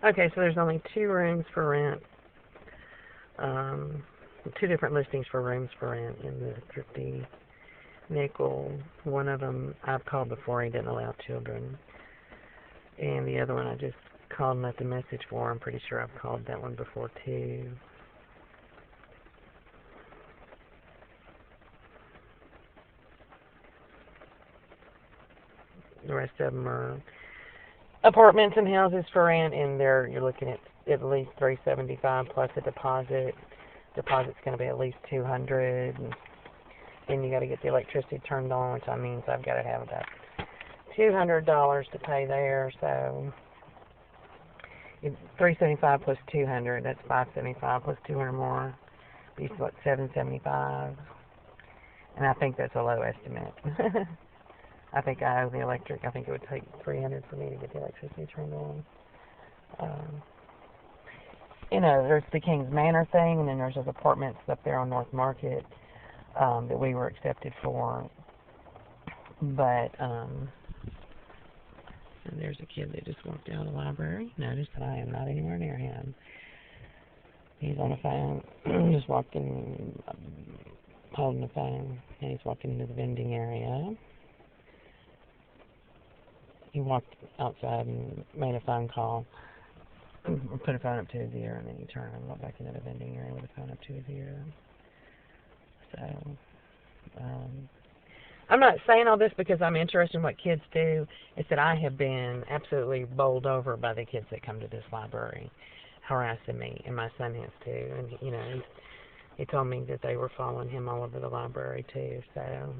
Okay, so there's only 2 rooms for rent. Um, 2 different listings for rooms for rent in the Thrifty Nickel. One of them I've called before. He didn't allow children. And the other one I just called and left a message for. I'm pretty sure I've called that one before too. The rest of them are apartments and houses for rent, and you're looking at least $375 plus a deposit. Deposit's going to be at least $200, and then you got to get the electricity turned on, which means I've got to have about $200 to pay there. So $375 plus $200, that's $575 plus $200 more. Be what, $775, and I think that's a low estimate. I think I owe the electric. I think it would take $300 for me to get the electricity turned on. There's the Kings Manor thing, and then there's those apartments up there on North Market that we were accepted for. But and there's a kid that just walked out of the library. Notice that I am not anywhere near him. He's on the phone, just walking, holding the phone, and he's walking into the vending area. He walked outside and made a phone call, put a phone up to his ear, and then he turned and walked back into the vending area with a phone up to his ear. So, I'm not saying all this because I'm interested in what kids do. It's that I have been absolutely bowled over by the kids that come to this library, harassing me, and my son has too. And he told me that they were following him all over the library too. So,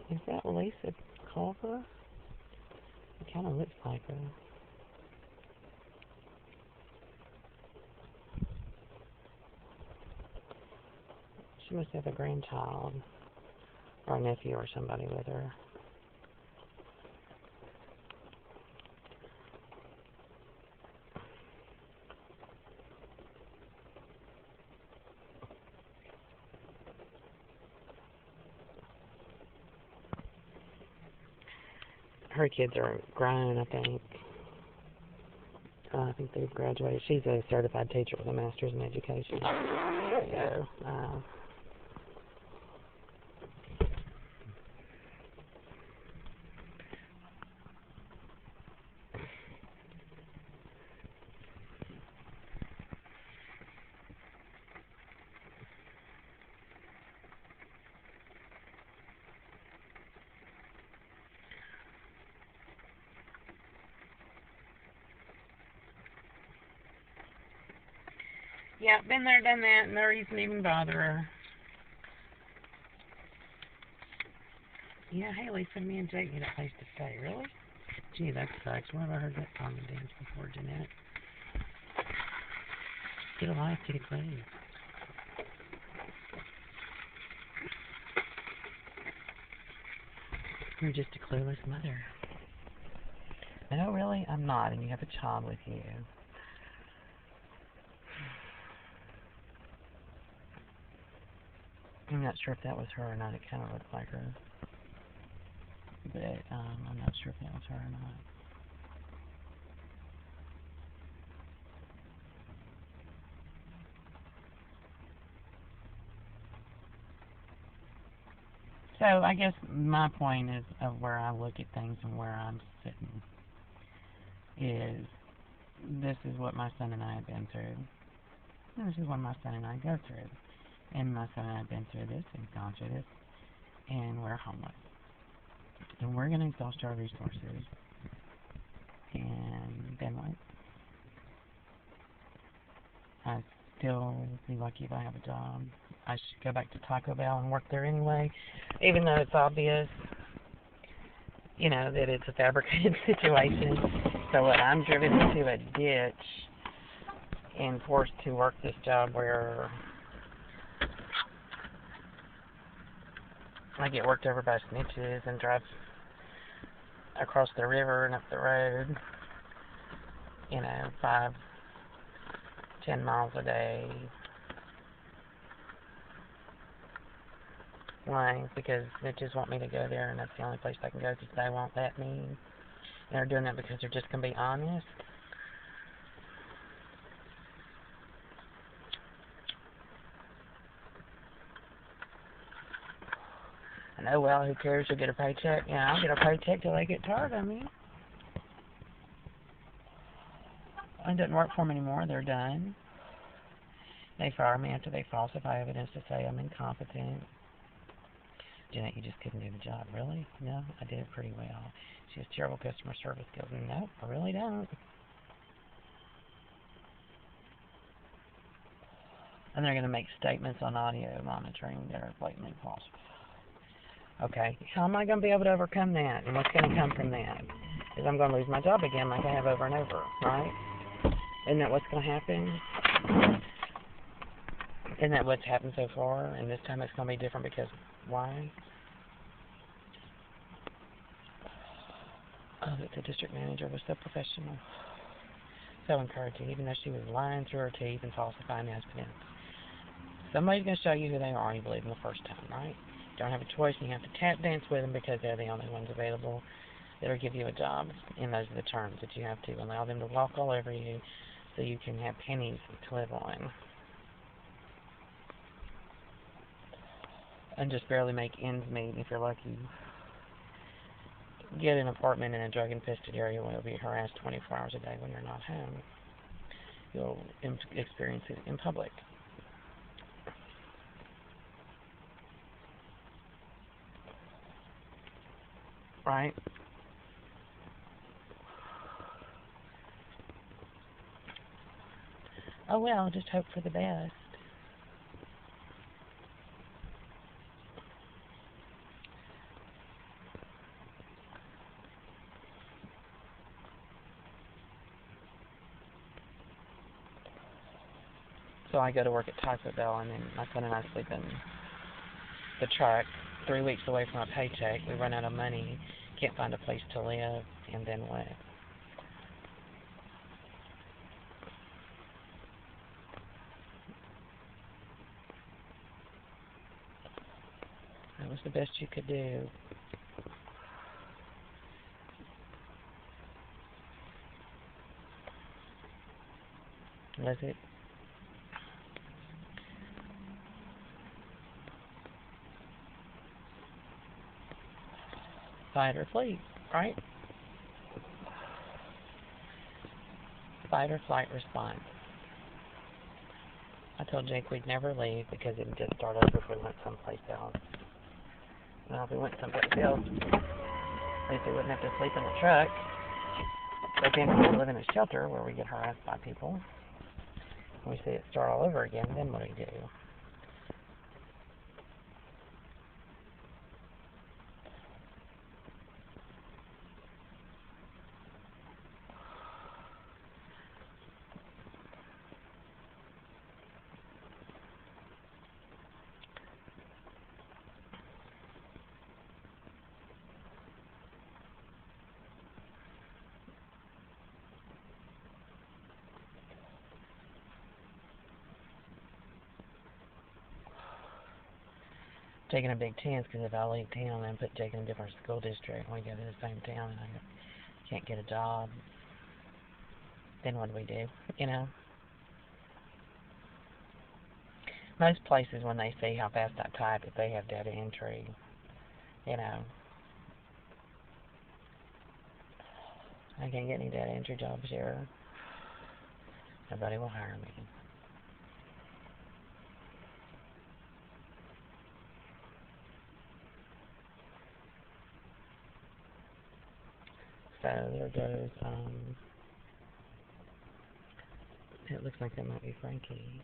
is that Lisa Culver? It kind of looks like her. She must have a grandchild or a nephew or somebody with her. Her kids are grown, I think. I think they've graduated. She's a certified teacher with a master's in education. So, yeah, been there, done that, no reason to even bother her. Yeah, hey, Lisa, me and Jake need a place to stay. Really? Gee, that sucks. Where have I heard that song and dance before, Jeanette? Get a life, get a clue. You're just a clueless mother. No, really? I'm not, and you have a child with you. I'm not sure if that was her or not. It kind of looked like her. But I'm not sure if that was her or not. So I guess my point is of where I look at things and where I'm sitting is this is what my son and I have been through. This is what my son and I go through. And my son and I have been through this and gone through this. And we're homeless. And we're going to exhaust our resources. And then what? I still be lucky if I have a job. I should go back to Taco Bell and work there anyway, even though it's obvious, that it's a fabricated situation. So what, I'm driven into a ditch and forced to work this job where I get worked over by snitches and drive across the river and up the road, 5-10 miles a day. Why? Because snitches want me to go there, and that's the only place I can go because they won't let me. They're doing that because they're just going to be honest. And oh well, who cares? You'll get a paycheck. Yeah, I'll get a paycheck till they get tired of me. It doesn't work for them anymore. They're done. They fire me after they falsify evidence to say I'm incompetent. Jeanette, you just couldn't do the job. Really? No, I did it pretty well. She has terrible customer service skills. No, I really don't. And they're going to make statements on audio monitoring that are blatantly false. Okay, how am I going to be able to overcome that? And what's going to come from that? Is I'm going to lose my job again like I have over and over, right? Isn't that what's going to happen? Isn't that what's happened so far? And this time it's going to be different because why? Oh, that the district manager was so professional. So encouraging, even though she was lying through her teeth and falsifying evidence. Somebody's going to show you who they are, you believe them the first time, right? You don't have a choice, and you have to tap dance with them because they're the only ones available that'll give you a job. And those are the terms that you have to allow them to walk all over you so you can have pennies to live on. And just barely make ends meet if you're lucky. Get an apartment in a drug-infested area where you'll be harassed 24 hours a day when you're not home. You'll experience it in public. Right? Oh well, just hope for the best. So I go to work at Taco Bell, and then my son and I sleep in the truck, 3 weeks away from a paycheck. We run out of money, can't find a place to live, and then what? That was the best you could do. Was it? Fight or flee, right? Fight or flight response. I told Jake we'd never leave because it would just start over if we went someplace else. Well, if we went someplace else, at least we wouldn't have to sleep in the truck. But then if we live in a shelter where we get harassed by people, and we see it start all over again, then what do we do? Taking a big chance because if I leave town and put Jake in a different school district and we go to the same town and I can't get a job, then what do we do? You know? Most places, when they see how fast I type, if they have data entry, you know, I can't get any data entry jobs here. Nobody will hire me. So there goes, it looks like that might be Frankie.